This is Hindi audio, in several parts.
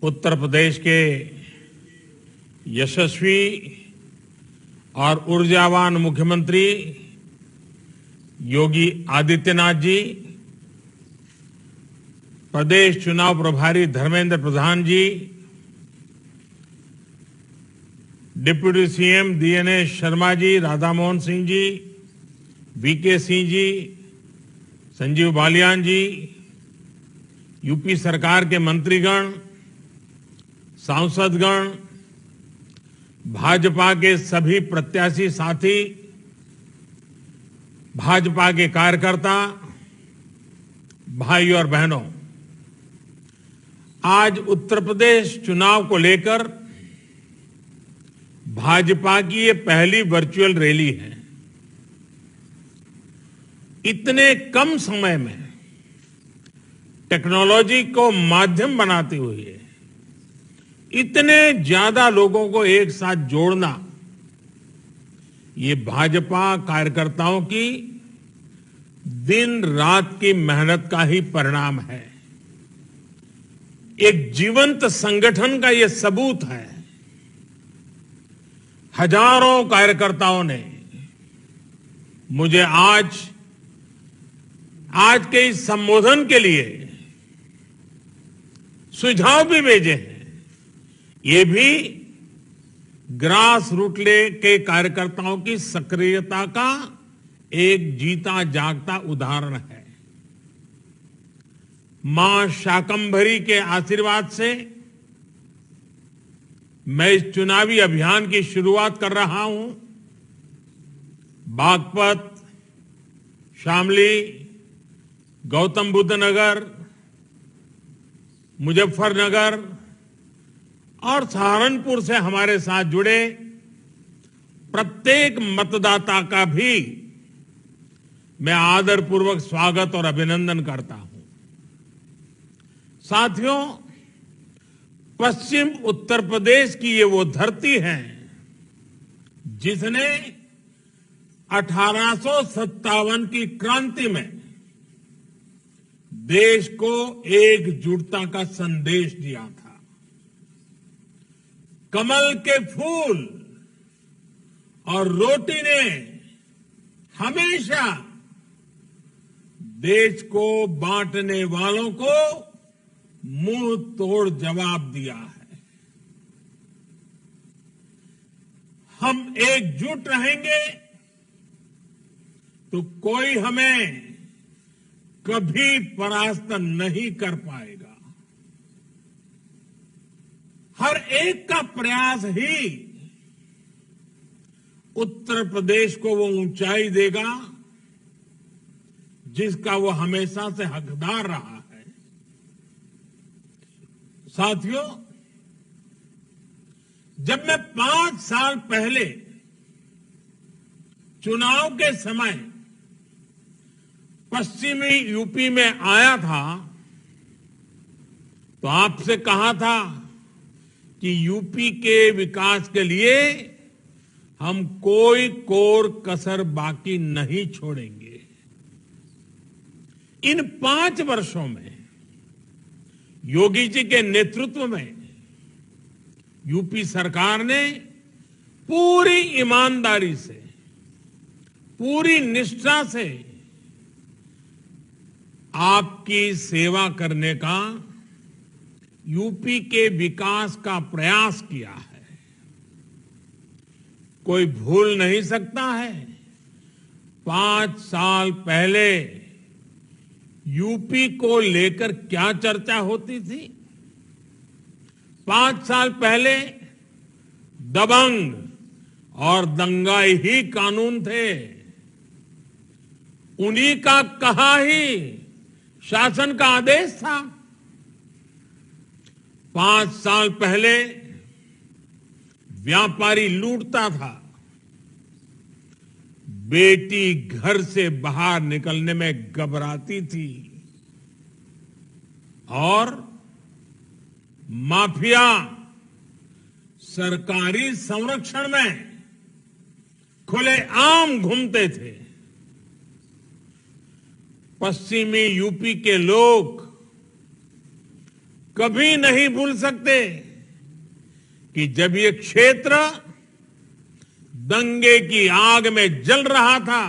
उत्तर प्रदेश के यशस्वी और ऊर्जावान मुख्यमंत्री योगी आदित्यनाथ जी, प्रदेश चुनाव प्रभारी धर्मेंद्र प्रधान जी, deputy CM DNS Sharma ji, Radha Mohan Singh ji, VK Singh ji, Sanjeev Balyan जी, यूपी सरकार के मंत्रीगण, सांसदगण, भाजपा के सभी प्रत्याशी साथी, भाजपा के कार्यकर्ता, भाई और बहनों, आज उत्तर प्रदेश चुनाव को लेकर भाजपा की ये पहली वर्चुअल रैली है। इतने कम समय में टेक्नोलॉजी को माध्यम बनाते हुए इतने ज्यादा लोगों को एक साथ जोड़ना, ये भाजपा कार्यकर्ताओं की दिन रात की मेहनत का ही परिणाम है। एक जीवंत संगठन का ये सबूत है। हजारों कार्यकर्ताओं ने मुझे आज के इस संबोधन के लिए सुझाव भी भेजे हैं। ये भी ग्रास रूट के कार्यकर्ताओं की सक्रियता का एक जीता जागता उदाहरण है। मां शाकंभरी के आशीर्वाद से मैं इस चुनावी अभियान की शुरुआत कर रहा हूं। बागपत, शामली, गौतम बुद्ध नगर, मुजफ्फरनगर और सहारनपुर से हमारे साथ जुड़े प्रत्येक मतदाता का भी मैं आदरपूर्वक स्वागत और अभिनंदन करता हूं। साथियों, पश्चिम उत्तर प्रदेश की ये वो धरती है जिसने 1857 की क्रांति में देश को एकजुटता का संदेश दिया था। कमल के फूल और रोटी ने हमेशा देश को बांटने वालों को मुंह तोड़ जवाब दिया है। हम एकजुट रहेंगे तो कोई हमें कभी परास्त नहीं कर पाएगा। हर एक का प्रयास ही उत्तर प्रदेश को वो ऊंचाई देगा जिसका वो हमेशा से हकदार रहा है। साथियों, जब मैं 5 साल पहले चुनाव के समय पश्चिमी यूपी में आया था तो आपसे कहा था कि यूपी के विकास के लिए हम कोई कोर कसर बाकी नहीं छोड़ेंगे। इन 5 वर्षों में योगी जी के नेतृत्व में यूपी सरकार ने पूरी ईमानदारी से, पूरी निष्ठा से आपकी सेवा करने का, यूपी के विकास का प्रयास किया है। कोई भूल नहीं सकता है 5 साल पहले यूपी को लेकर क्या चर्चा होती थी। 5 साल पहले दबंग और दंगाई ही कानून थे। उन्हीं का कहा ही शासन का आदेश था। 5 साल पहले व्यापारी लूटता था। बेटी घर से बाहर निकलने में घबराती थी और माफिया सरकारी संरक्षण में खुलेआम घूमते थे। पश्चिमी यूपी के लोग कभी नहीं भूल सकते कि जब ये क्षेत्र दंगे की आग में जल रहा था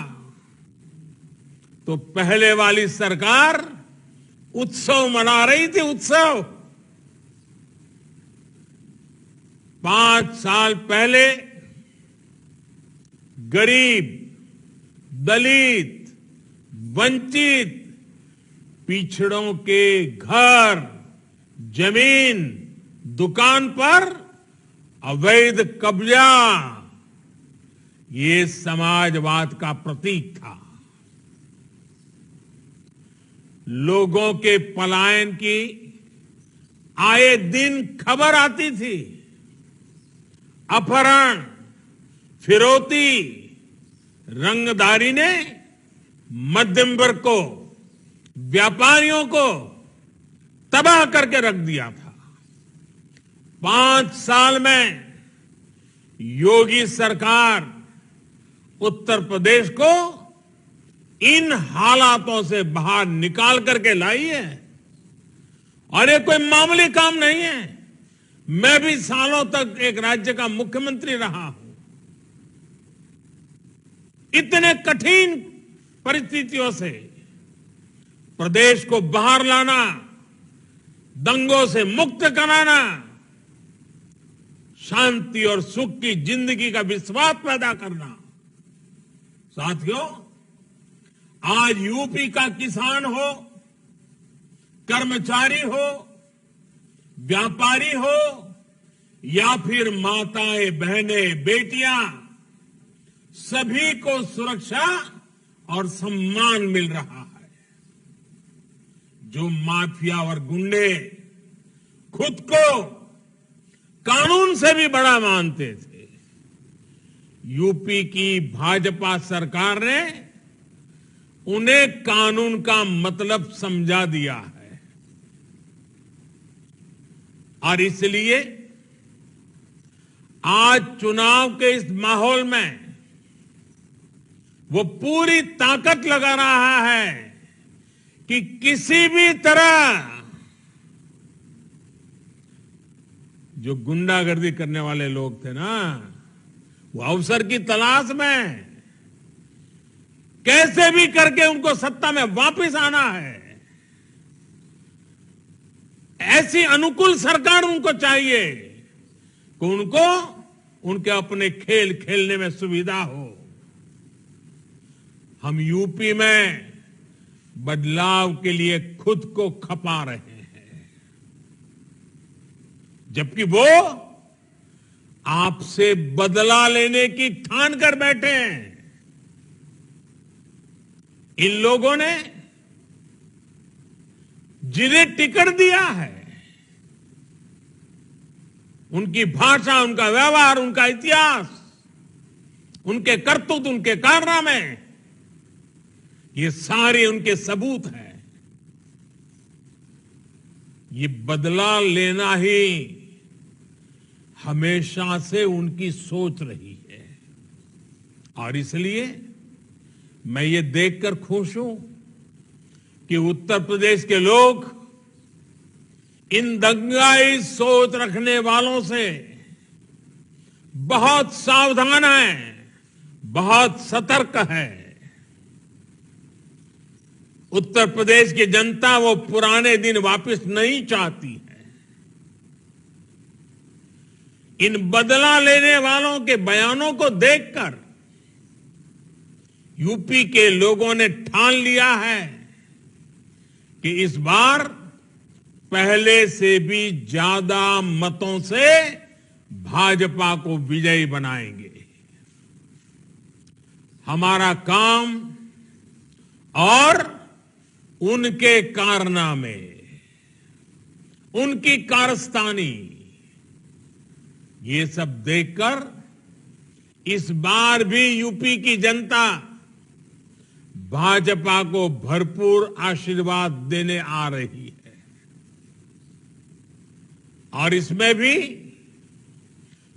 तो पहले वाली सरकार उत्सव मना रही थी, उत्सव। 5 साल पहले गरीब, दलित, वंचित, पिछड़ों के घर, जमीन, दुकान पर अवैध कब्जा, ये समाजवाद का प्रतीक था। लोगों के पलायन की आए दिन खबर आती थी। अपहरण, फिरौती, रंगदारी ने मध्यम वर्ग को, व्यापारियों को तबाह करके रख दिया था। 5 साल में योगी सरकार उत्तर प्रदेश को इन हालातों से बाहर निकाल करके लाई है। और ये कोई मामूली काम नहीं है। मैं भी सालों तक एक राज्य का मुख्यमंत्री रहा हूं। इतने कठिन परिस्थितियों से प्रदेश को बाहर लाना, दंगों से मुक्त कराना, शांति और सुख की जिंदगी का विश्वास पैदा करना। साथियों, आज यूपी का किसान हो, कर्मचारी हो, व्यापारी हो या फिर माताएं, बहनें, बेटियां, सभी को सुरक्षा और सम्मान मिल रहा है। जो माफिया और गुंडे खुद को कानून से भी बड़ा मानते थे, यूपी की भाजपा सरकार ने उन्हें कानून का मतलब समझा दिया है। और इसलिए आज चुनाव के इस माहौल में वो पूरी ताकत लगा रहा है कि किसी भी तरह जो गुंडागर्दी करने वाले लोग थे ना, वो अवसर की तलाश में कैसे भी करके उनको सत्ता में वापस आना है। ऐसी अनुकूल सरकार उनको चाहिए कि उनको उनके अपने खेल खेलने में सुविधा हो। हम यूपी में बदलाव के लिए खुद को खपा रहे हैं, जबकि वो आपसे बदला लेने की ठान कर बैठे हैं। इन लोगों ने जिन्हें टिकट दिया है, उनकी भाषा, उनका व्यवहार, उनका इतिहास, उनके करतूत, उनके कारनामे, ये सारे उनके सबूत हैं। ये बदला लेना ही हमेशा से उनकी सोच रही है। और इसलिए मैं ये देखकर खुश हूं कि उत्तर प्रदेश के लोग इन दंगाई सोच रखने वालों से बहुत सावधान हैं, बहुत सतर्क है। उत्तर प्रदेश की जनता वो पुराने दिन वापस नहीं चाहती है। इन बदला लेने वालों के बयानों को देखकर यूपी के लोगों ने ठान लिया है कि इस बार पहले से भी ज्यादा मतों से भाजपा को विजयी बनाएंगे। हमारा काम और उनके कारनामे, उनकी कारस्तानी, ये सब देखकर इस बार भी यूपी की जनता भाजपा को भरपूर आशीर्वाद देने आ रही है। और इसमें भी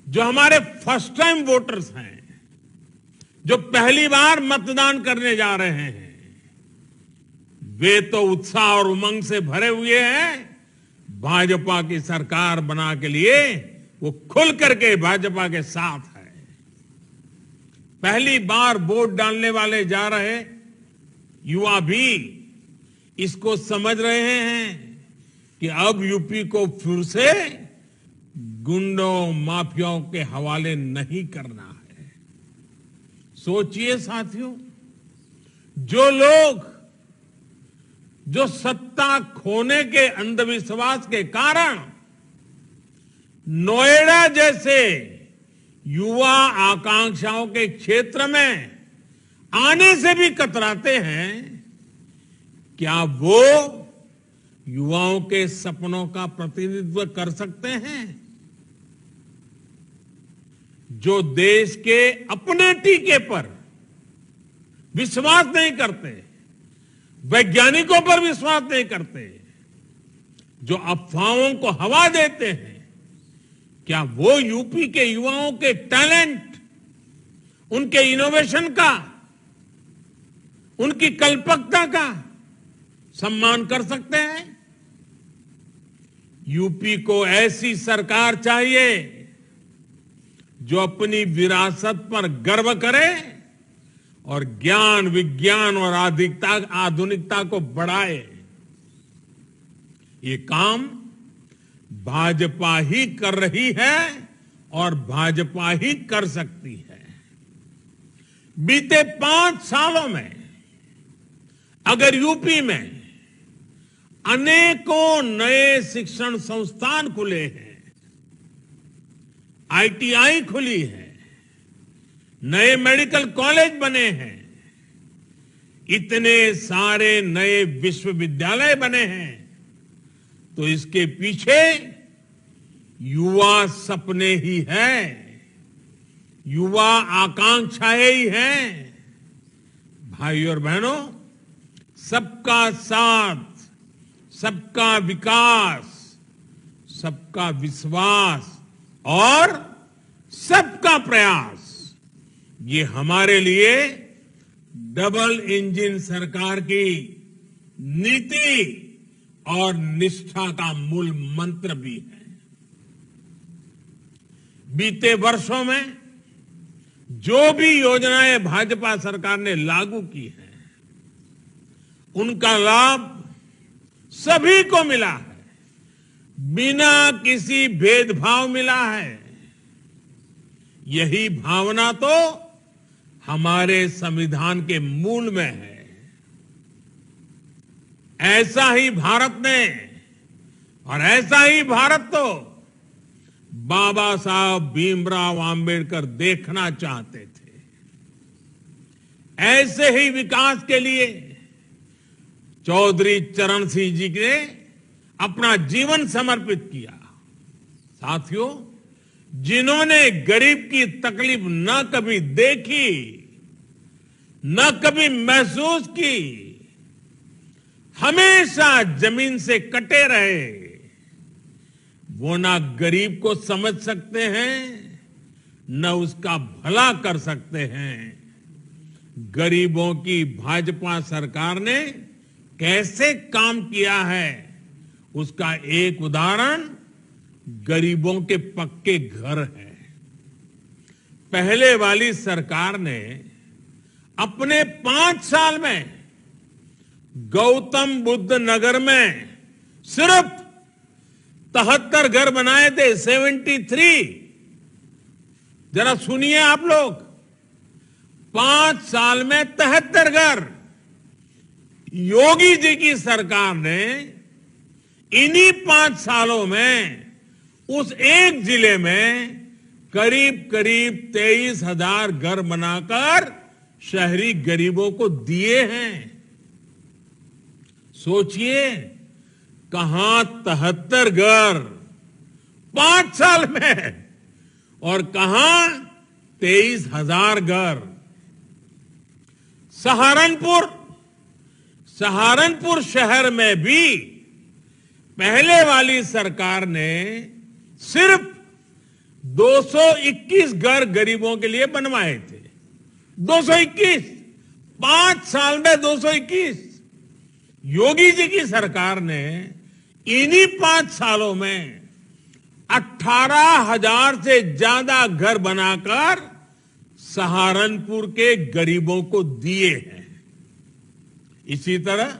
जो हमारे फर्स्ट टाइम वोटर्स हैं, जो पहली बार मतदान करने जा रहे हैं, वे तो उत्साह और उमंग से भरे हुए हैं। भाजपा की सरकार बना के लिए वो खुल करके भाजपा के साथ है। पहली बार वोट डालने वाले जा रहे युवा भी इसको समझ रहे हैं कि अब यूपी को फिर से गुंडों माफियाओं के हवाले नहीं करना है। सोचिए साथियों, जो लोग जो सत्ता खोने के अंधविश्वास के कारण नोएडा जैसे युवा आकांक्षाओं के क्षेत्र में आने से भी कतराते हैं, क्या वो युवाओं के सपनों का प्रतिनिधित्व कर सकते हैं? जो देश के अपने टीके पर विश्वास नहीं करते, वैज्ञानिकों पर विश्वास नहीं करते, जो अफवाहों को हवा देते हैं, क्या वो यूपी के युवाओं के टैलेंट, उनके इनोवेशन का, उनकी कल्पकता का सम्मान कर सकते हैं? यूपी को ऐसी सरकार चाहिए जो अपनी विरासत पर गर्व करे और ज्ञान, विज्ञान और आधुनिकता को बढ़ाए। ये काम भाजपा ही कर रही है और भाजपा ही कर सकती है। बीते 5 सालों में अगर यूपी में अनेकों नए शिक्षण संस्थान खुले हैं, आईटीआई खुली है, नए मेडिकल कॉलेज बने हैं, इतने सारे नए विश्वविद्यालय बने हैं, तो इसके पीछे युवा सपने ही हैं, युवा आकांक्षाएं ही हैं। भाइयों और बहनों, सबका साथ, सबका विकास, सबका विश्वास और सबका प्रयास, ये हमारे लिए डबल इंजन सरकार की नीति और निष्ठा का मूल मंत्र भी है। बीते वर्षों में जो भी योजनाएं भाजपा सरकार ने लागू की हैं, उनका लाभ सभी को मिला है, बिना किसी भेदभाव मिला है। यही भावना तो हमारे संविधान के मूल में है। ऐसा ही भारत ने और ऐसा ही भारत तो बाबा साहब भीमराव आंबेडकर देखना चाहते थे। ऐसे ही विकास के लिए चौधरी चरण सिंह जी ने अपना जीवन समर्पित किया। साथियों, जिन्होंने गरीब की तकलीफ न कभी देखी, न कभी महसूस की, हमेशा जमीन से कटे रहे, वो ना गरीब को समझ सकते हैं, न उसका भला कर सकते हैं। गरीबों की भाजपा सरकार ने कैसे काम किया है, उसका एक उदाहरण गरीबों के पक्के घर है। पहले वाली सरकार ने अपने 5 साल में गौतम बुद्ध नगर में सिर्फ 73 घर बनाए थे, 73। जरा सुनिए आप लोग, 5 साल में 73 घर। योगी जी की सरकार ने इन्हीं 5 सालों में उस एक जिले में करीब करीब 23,000 घर बनाकर शहरी गरीबों को दिए हैं। सोचिए, कहां 73 घर 5 साल में और कहां 23,000 घर। सहारनपुर शहर में भी पहले वाली सरकार ने सिर्फ 221 घर गरीबों के लिए बनवाए थे। 221, 5 साल में 221। योगी जी की सरकार ने इन्हीं 5 सालों में 18,000 से ज्यादा घर बनाकर सहारनपुर के गरीबों को दिए हैं। इसी तरह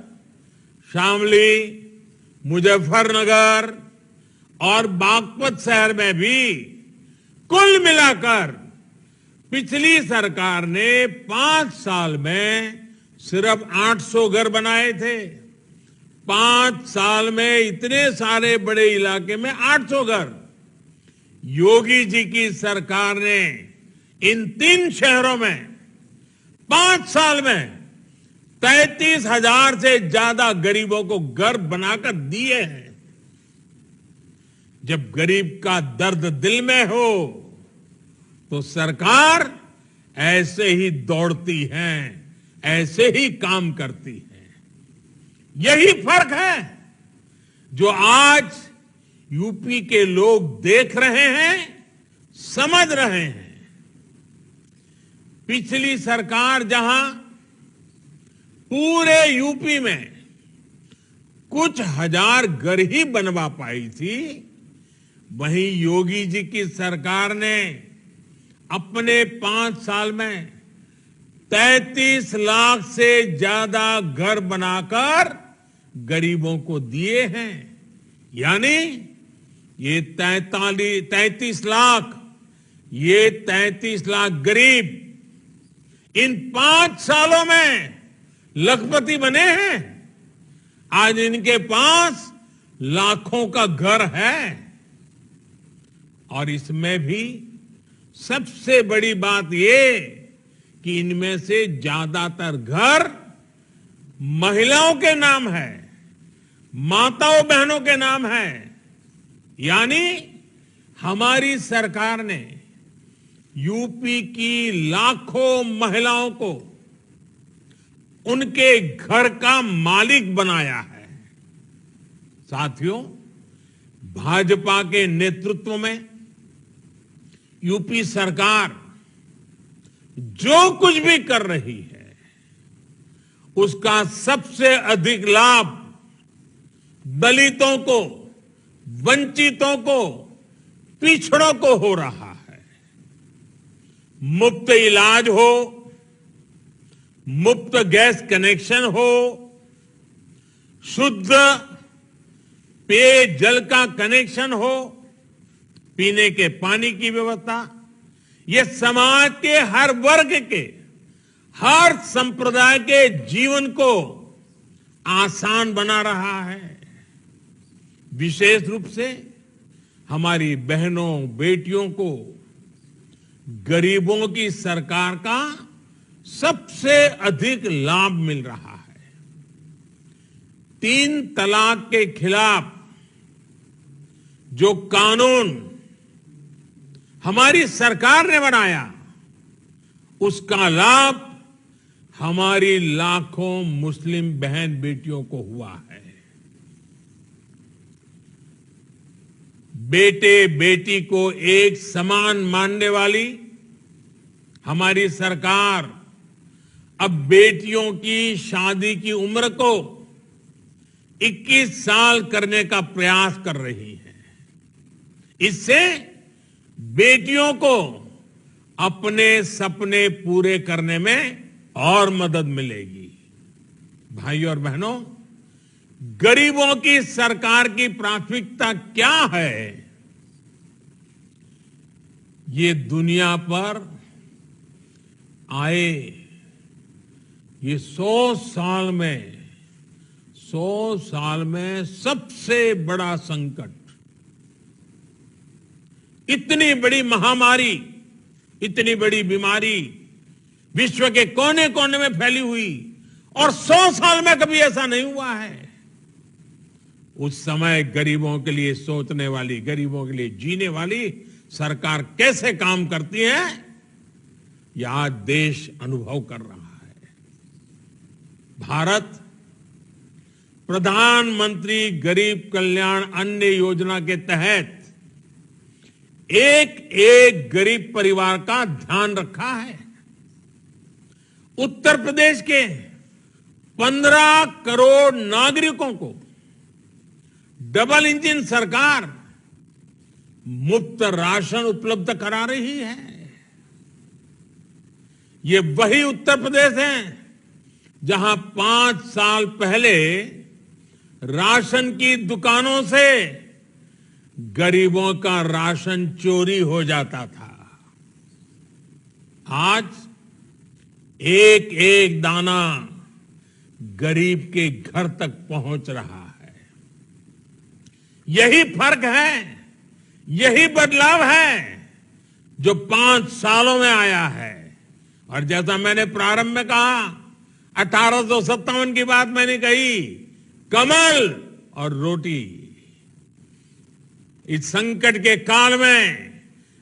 शामली, मुजफ्फरनगर और बागपत शहर में भी कुल मिलाकर पिछली सरकार ने 5 साल में सिर्फ 800 घर बनाए थे। 5 साल में इतने सारे बड़े इलाके में 800 घर। योगी जी की सरकार ने इन 3 शहरों में 5 साल में 33,000 से ज्यादा गरीबों को घर बनाकर दिए हैं। जब गरीब का दर्द दिल में हो तो सरकार ऐसे ही दौड़ती है, ऐसे ही काम करती है। यही फर्क है जो आज यूपी के लोग देख रहे हैं, समझ रहे हैं। पिछली सरकार जहां पूरे यूपी में कुछ हजार घर ही बनवा पाई थी, वहीं योगी जी की सरकार ने अपने 5 साल में 33 लाख से ज्यादा घर बनाकर गरीबों को दिए हैं। यानी ये 33 लाख गरीब इन 5 सालों में लखपति बने हैं। आज इनके पास लाखों का घर है। और इसमें भी सबसे बड़ी बात ये कि इनमें से ज्यादातर घर महिलाओं के नाम है, माताओं बहनों के नाम है। यानी हमारी सरकार ने यूपी की लाखों महिलाओं को उनके घर का मालिक बनाया है। साथियों, भाजपा के नेतृत्व में यूपी सरकार जो कुछ भी कर रही है, उसका सबसे अधिक लाभ दलितों को, वंचितों को, पिछड़ों को हो रहा है। मुफ्त इलाज हो, मुफ्त गैस कनेक्शन हो, शुद्ध पेयजल का कनेक्शन हो, पीने के पानी की व्यवस्था, ये समाज के हर वर्ग के, हर संप्रदाय के जीवन को आसान बना रहा है। विशेष रूप से हमारी बहनों, बेटियों को गरीबों की सरकार का सबसे अधिक लाभ मिल रहा है। 3 तलाक के खिलाफ जो कानून हमारी सरकार ने बनाया, उसका लाभ हमारी लाखों मुस्लिम बहन बेटियों को हुआ है। बेटे बेटी को एक समान मानने वाली हमारी सरकार अब बेटियों की शादी की उम्र को 21 साल करने का प्रयास कर रही है। इससे बेटियों को अपने सपने पूरे करने में और मदद मिलेगी। भाइयों और बहनों, गरीबों की सरकार की प्राथमिकता क्या है? ये दुनिया पर आए ये 100 साल में सबसे बड़ा संकट, इतनी बड़ी महामारी, इतनी बड़ी बीमारी विश्व के कोने कोने में फैली हुई, और 100 साल में कभी ऐसा नहीं हुआ है। उस समय गरीबों के लिए सोचने वाली, गरीबों के लिए जीने वाली सरकार कैसे काम करती है, यह आज देश अनुभव कर रहा है। भारत प्रधानमंत्री गरीब कल्याण अन्न योजना के तहत एक एक गरीब परिवार का ध्यान रखा है। उत्तर प्रदेश के 15 करोड़ नागरिकों को डबल इंजन सरकार मुफ्त राशन उपलब्ध करा रही है। ये वही उत्तर प्रदेश है जहां 5 साल पहले राशन की दुकानों से गरीबों का राशन चोरी हो जाता था। आज एक एक दाना गरीब के घर तक पहुंच रहा है। यही फर्क है, यही बदलाव है जो 5 सालों में आया है। और जैसा मैंने प्रारंभ में कहा, 1857 की बात मैंने कही, कमल और रोटी। इस संकट के काल में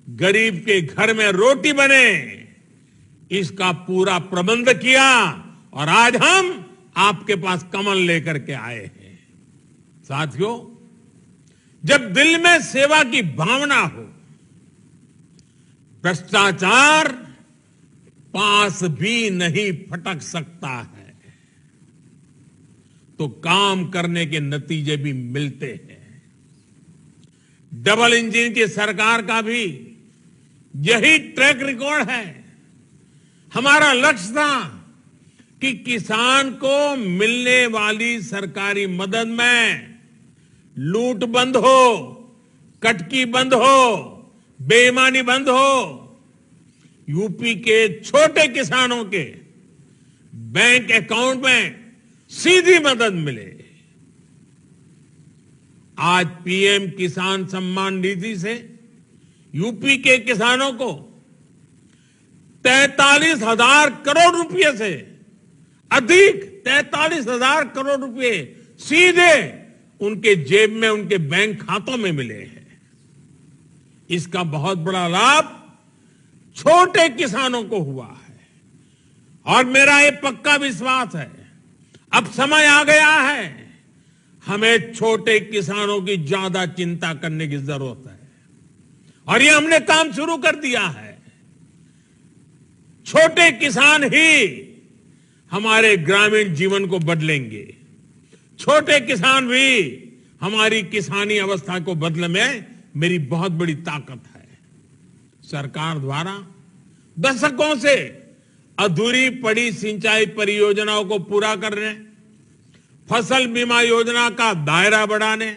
गरीब के घर में रोटी बने, इसका पूरा प्रबंध किया और आज हम आपके पास कमल लेकर के आए हैं। साथियों, जब दिल में सेवा की भावना हो, भ्रष्टाचार पास भी नहीं फटक सकता है, तो काम करने के नतीजे भी मिलते हैं। डबल इंजन की सरकार का भी यही ट्रैक रिकॉर्ड है। हमारा लक्ष्य था कि किसान को मिलने वाली सरकारी मदद में लूट बंद हो, कटकी बंद हो, बेईमानी बंद हो, यूपी के छोटे किसानों के बैंक अकाउंट में सीधी मदद मिले। आज पीएम किसान सम्मान निधि से यूपी के किसानों को 43,000 करोड़ रुपए से अधिक 43,000 करोड़ रुपए सीधे उनके जेब में, उनके बैंक खातों में मिले हैं। इसका बहुत बड़ा लाभ छोटे किसानों को हुआ है और मेरा ये पक्का विश्वास है, अब समय आ गया है, हमें छोटे किसानों की ज्यादा चिंता करने की जरूरत है और ये हमने काम शुरू कर दिया है। छोटे किसान ही हमारे ग्रामीण जीवन को बदलेंगे। छोटे किसान भी हमारी किसानी अवस्था को बदलने में मेरी बहुत बड़ी ताकत है। सरकार द्वारा दशकों से अधूरी पड़ी सिंचाई परियोजनाओं को पूरा करने, फसल बीमा योजना का दायरा बढ़ाने,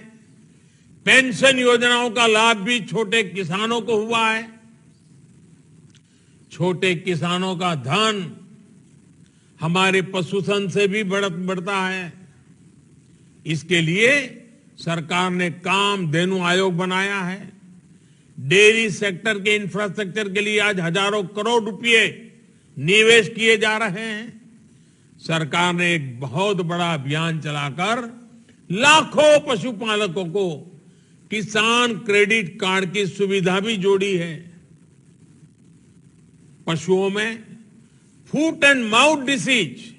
पेंशन योजनाओं का लाभ भी छोटे किसानों को हुआ है। छोटे किसानों का धन हमारे पशुधन से भी बढ़ता है। इसके लिए सरकार ने कामधेनु आयोग बनाया है। डेयरी सेक्टर के इंफ्रास्ट्रक्चर के लिए आज हजारों करोड़ रुपए निवेश किए जा रहे हैं। सरकार ने एक बहुत बड़ा अभियान चलाकर लाखों पशुपालकों को किसान क्रेडिट कार्ड की सुविधा भी जोड़ी है। पशुओं में फुट एंड माउथ डिसीज,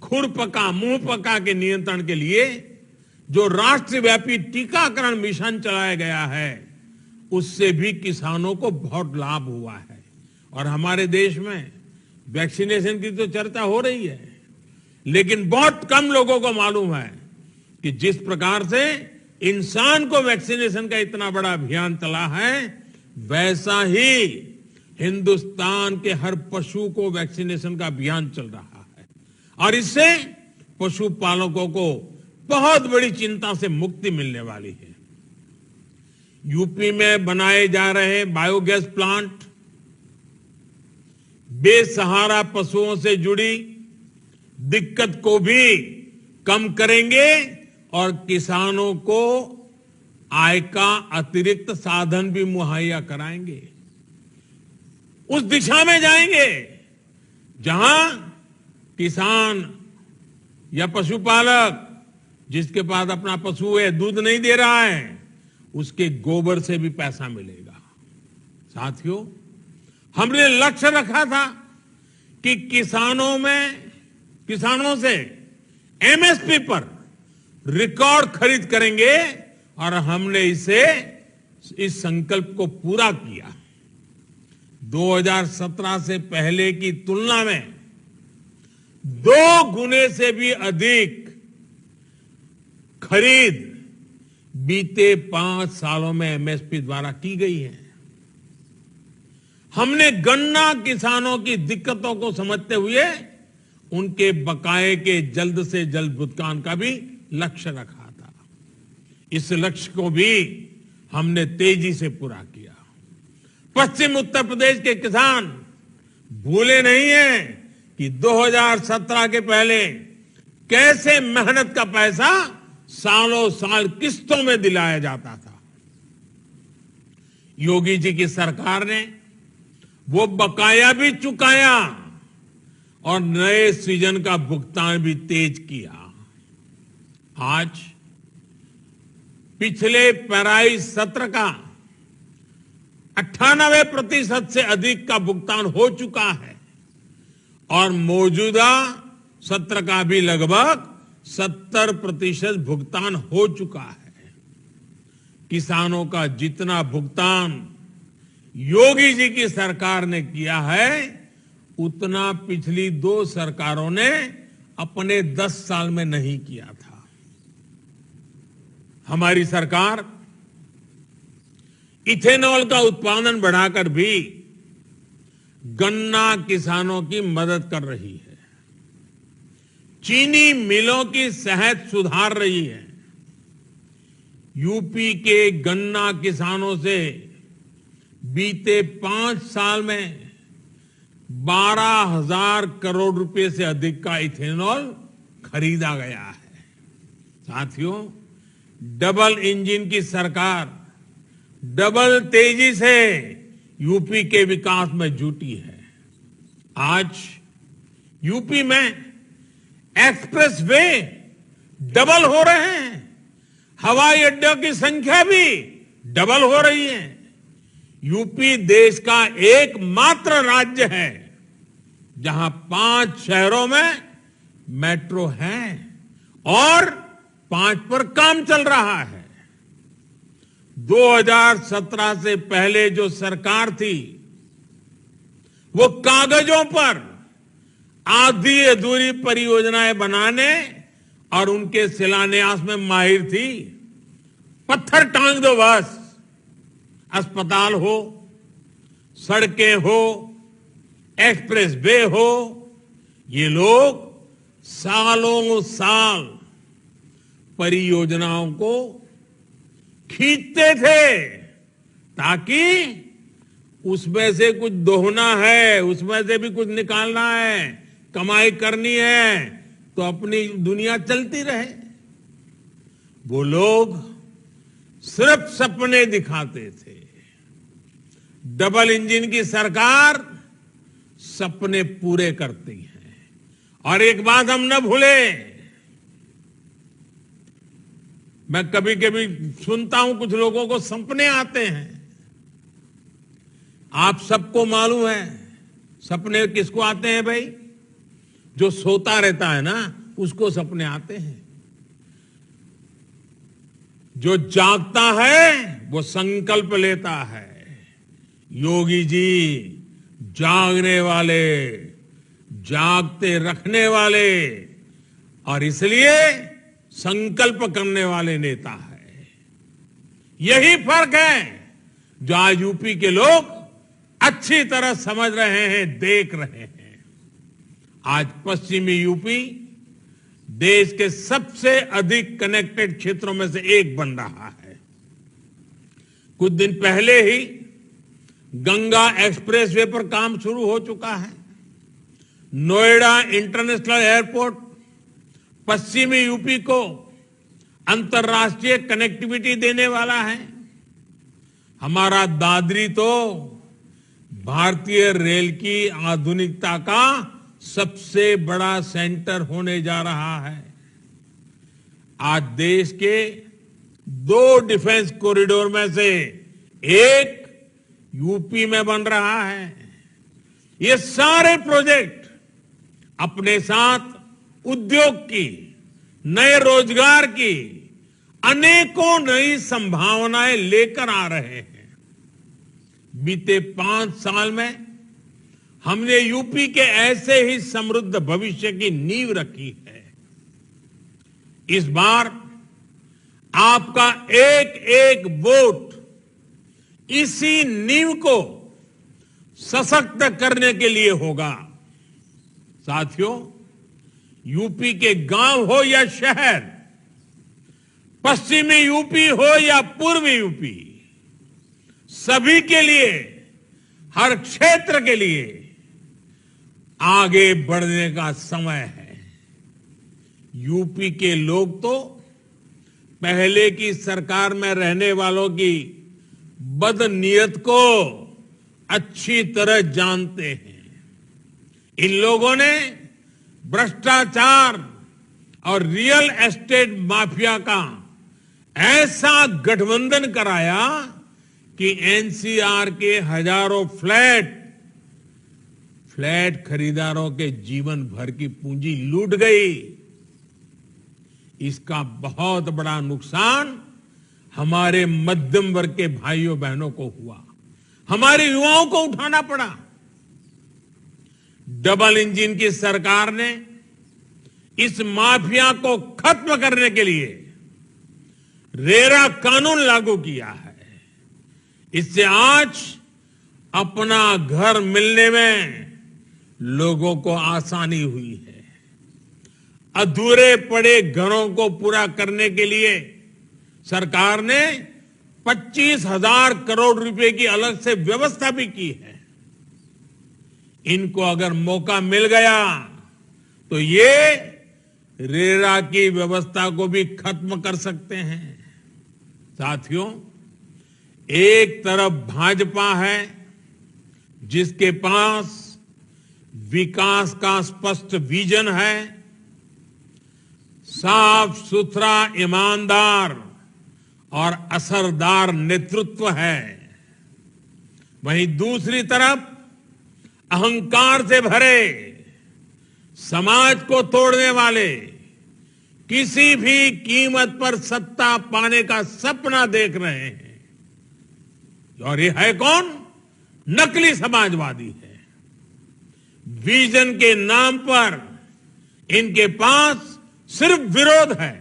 खुरपका, मुंहपका के नियंत्रण के लिए जो राष्ट्रव्यापी टीकाकरण मिशन चलाया गया है, उससे भी किसानों को बहुत लाभ हुआ है। और हमारे देश में वैक्सीनेशन की तो चर्चा हो रही है, लेकिन बहुत कम लोगों को मालूम है कि जिस प्रकार से इंसान को वैक्सीनेशन का इतना बड़ा अभियान चला है, वैसा ही हिंदुस्तान के हर पशु को वैक्सीनेशन का अभियान चल रहा है और इससे पशुपालकों को बहुत बड़ी चिंता से मुक्ति मिलने वाली है। यूपी में बनाए जा रहे बायोगैस प्लांट बेसहारा पशुओं से जुड़ी दिक्कत को भी कम करेंगे और किसानों को आय का अतिरिक्त साधन भी मुहैया कराएंगे। उस दिशा में जाएंगे जहां किसान या पशुपालक जिसके पास अपना पशु है, दूध नहीं दे रहा है, उसके गोबर से भी पैसा मिलेगा। साथियों, हमने लक्ष्य रखा था कि किसानों से एमएसपी पर रिकॉर्ड खरीद करेंगे और हमने इस संकल्प को पूरा किया। 2017 से पहले की तुलना में 2 गुने से भी अधिक खरीद बीते 5 सालों में एमएसपी द्वारा की गई है। हमने गन्ना किसानों की दिक्कतों को समझते हुए उनके बकाये के जल्द से जल्द भुगतान का भी लक्ष्य रखा था। इस लक्ष्य को भी हमने तेजी से पूरा किया। पश्चिम उत्तर प्रदेश के किसान भूले नहीं हैं कि 2017 के पहले कैसे मेहनत का पैसा सालों साल किस्तों में दिलाया जाता था। योगी जी की सरकार ने वो बकाया भी चुकाया और नए सीजन का भुगतान भी तेज किया। आज पिछले पेराई सत्र का 98% से अधिक का भुगतान हो चुका है और मौजूदा सत्र का भी लगभग 70% भुगतान हो चुका है। किसानों का जितना भुगतान योगी जी की सरकार ने किया है उतना पिछली 2 सरकारों ने अपने 10 साल में नहीं किया था। हमारी सरकार इथेनॉल का उत्पादन बढ़ाकर भी गन्ना किसानों की मदद कर रही है। चीनी मिलों की सेहत सुधार रही है। यूपी के गन्ना किसानों से बीते 5 साल में 12,000 करोड़ रुपए से अधिक का इथेनॉल खरीदा गया है। साथियों, डबल इंजन की सरकार डबल तेजी से यूपी के विकास में जुटी है। आज यूपी में एक्सप्रेस वे डबल हो रहे हैं। हवाई अड्डों की संख्या भी डबल हो रही है। यूपी देश का एकमात्र राज्य है जहां 5 शहरों में मेट्रो है और 5 पर काम चल रहा है। 2017 से पहले जो सरकार थी वो कागजों पर आधी अधूरी परियोजनाएं बनाने और उनके शिलान्यास में माहिर थी। पत्थर टांग दो बस। अस्पताल हो, सड़कें हो, एक्सप्रेस वे हो, ये लोग सालों साल परियोजनाओं को खींचते थे ताकि उसमें से कुछ दोहना है, उसमें से भी कुछ निकालना है, कमाई करनी है तो अपनी दुनिया चलती रहे। वो लोग सिर्फ सपने दिखाते थे। डबल इंजन की सरकार सपने पूरे करती है। और एक बात हम न भूले, मैं कभी कभी सुनता हूं कुछ लोगों को सपने आते हैं। आप सबको मालूम है सपने किसको आते हैं भाई? जो सोता रहता है ना उसको सपने आते हैं। जो जागता है वो संकल्प लेता है। योगी जी जागने वाले, जागते रखने वाले और इसलिए संकल्प करने वाले नेता है। यही फर्क है जो आज यूपी के लोग अच्छी तरह समझ रहे हैं, देख रहे हैं। आज पश्चिमी यूपी देश के सबसे अधिक कनेक्टेड क्षेत्रों में से एक बन रहा है। कुछ दिन पहले ही गंगा एक्सप्रेसवे पर काम शुरू हो चुका है। नोएडा इंटरनेशनल एयरपोर्ट पश्चिमी यूपी को अंतर्राष्ट्रीय कनेक्टिविटी देने वाला है। हमारा दादरी तो भारतीय रेल की आधुनिकता का सबसे बड़ा सेंटर होने जा रहा है। आज देश के 2 डिफेंस कॉरिडोर में से एक यूपी में बन रहा है। ये सारे प्रोजेक्ट अपने साथ उद्योग की, नए रोजगार की अनेकों नई संभावनाएं लेकर आ रहे हैं। बीते 5 साल में हमने यूपी के ऐसे ही समृद्ध भविष्य की नींव रखी है। इस बार आपका एक एक वोट इसी नींव को सशक्त करने के लिए होगा। साथियों, यूपी के गांव हो या शहर, पश्चिमी यूपी हो या पूर्वी यूपी, सभी के लिए, हर क्षेत्र के लिए आगे बढ़ने का समय है। यूपी के लोग तो पहले की सरकार में रहने वालों की बदनीयत को अच्छी तरह जानते हैं। इन लोगों ने भ्रष्टाचार और रियल एस्टेट माफिया का ऐसा गठबंधन कराया कि एनसीआर के हजारों फ्लैट खरीदारों के जीवन भर की पूंजी लूट गई। इसका बहुत बड़ा नुकसान हमारे मध्यम वर्ग के भाइयों बहनों को हुआ, हमारे युवाओं को उठाना पड़ा। डबल इंजन की सरकार ने इस माफिया को खत्म करने के लिए रेरा कानून लागू किया है। इससे आज अपना घर मिलने में लोगों को आसानी हुई है। अधूरे पड़े घरों को पूरा करने के लिए सरकार ने 25,000 करोड़ रुपए की अलग से व्यवस्था भी की है। इनको अगर मौका मिल गया तो ये रेरा की व्यवस्था को भी खत्म कर सकते हैं। साथियों, एक तरफ भाजपा है जिसके पास विकास का स्पष्ट विजन है, साफ सुथरा, ईमानदार और असरदार नेतृत्व है। वहीं दूसरी तरफ अहंकार से भरे, समाज को तोड़ने वाले, किसी भी कीमत पर सत्ता पाने का सपना देख रहे हैं। और ये है कौन? नकली समाजवादी है। विजन के नाम पर इनके पास सिर्फ विरोध है,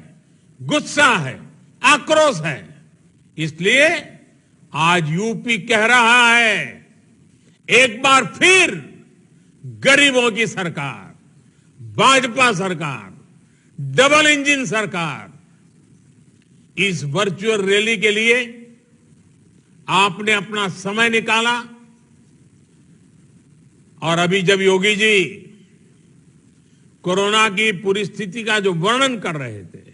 गुस्सा है, आक्रोश है। इसलिए आज यूपी कह रहा है, एक बार फिर गरीबों की सरकार, भाजपा सरकार, डबल इंजन सरकार। इस वर्चुअल रैली के लिए आपने अपना समय निकाला और अभी जब योगी जी कोरोना की पूरी स्थिति का जो वर्णन कर रहे थे,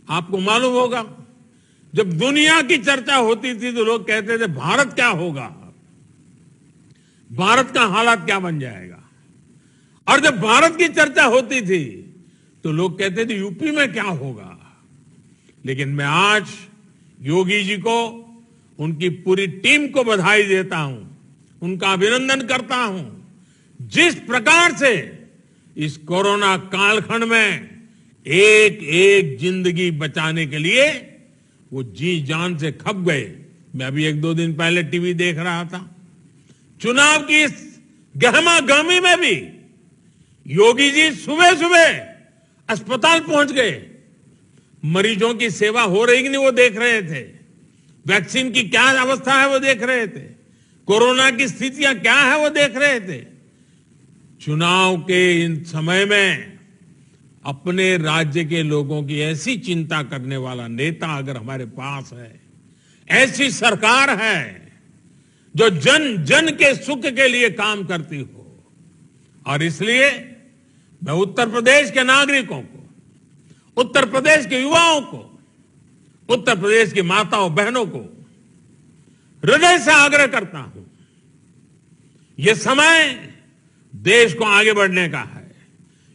आपको मालूम होगा, जब दुनिया की चर्चा होती थी तो लोग कहते थे भारत क्या होगा, भारत का हालात क्या बन जाएगा। और जब भारत की चर्चा होती थी तो लोग कहते थे यूपी में क्या होगा। लेकिन मैं आज योगी जी को, उनकी पूरी टीम को बधाई देता हूं, उनका अभिनंदन करता हूं। जिस प्रकार से इस कोरोना कालखंड में एक एक जिंदगी बचाने के लिए वो जी जान से खप गए। मैं अभी 1-2 दिन पहले टीवी देख रहा था, चुनाव की इस गहमा गहमी में भी योगी जी सुबह सुबह अस्पताल पहुंच गए। मरीजों की सेवा हो रही कि नहीं वो देख रहे थे, वैक्सीन की क्या अवस्था है वो देख रहे थे, कोरोना की स्थितियां क्या है वो देख रहे थे। चुनाव के इन समय में अपने राज्य के लोगों की ऐसी चिंता करने वाला नेता अगर हमारे पास है, ऐसी सरकार है जो जन जन के सुख के लिए काम करती हो। और इसलिए मैं उत्तर प्रदेश के नागरिकों को, उत्तर प्रदेश के युवाओं को, उत्तर प्रदेश की माताओं बहनों को हृदय से आग्रह करता हूं, यह समय देश को आगे बढ़ने का है।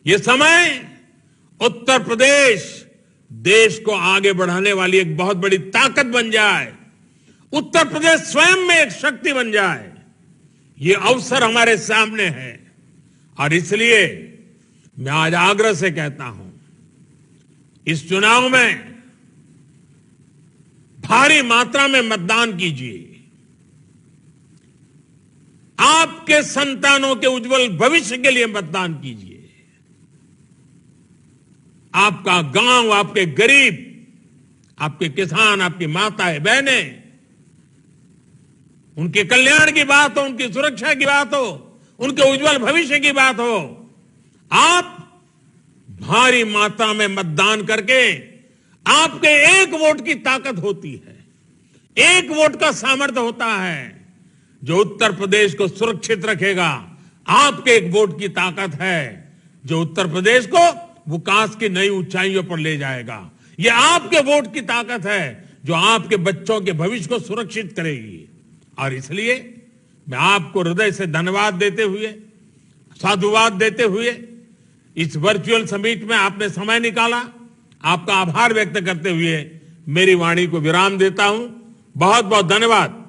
यह समय उत्तर प्रदेश देश को आगे बढ़ाने वाली एक बहुत बड़ी ताकत बन जाए, उत्तर प्रदेश स्वयं में एक शक्ति बन जाए। ये अवसर हमारे सामने है और इसलिए मैं आज आग्रह से कहता हूं, इस चुनाव में भारी मात्रा में मतदान कीजिए। आपके संतानों के उज्जवल भविष्य के लिए मतदान कीजिए। आपका गांव, आपके गरीब आपके किसान, आपकी माताएं, बहनें, उनके कल्याण की बात हो, उनकी सुरक्षा की बात हो, उनके उज्जवल भविष्य की बात हो, आप भारी मात्रा में मतदान करके आपके एक वोट की ताकत होती है, एक वोट का सामर्थ्य होता है जो उत्तर प्रदेश को सुरक्षित रखेगा। आपके एक वोट की ताकत है जो उत्तर प्रदेश को विकास की नई ऊंचाइयों पर ले जाएगा। ये आपके वोट की ताकत है जो आपके बच्चों के भविष्य को सुरक्षित करेगी। और इसलिए मैं आपको हृदय से धन्यवाद देते हुए, साधुवाद देते हुए, इस वर्चुअल समिट में आपने समय निकाला, आपका आभार व्यक्त करते हुए मेरी वाणी को विराम देता हूं। बहुत बहुत धन्यवाद।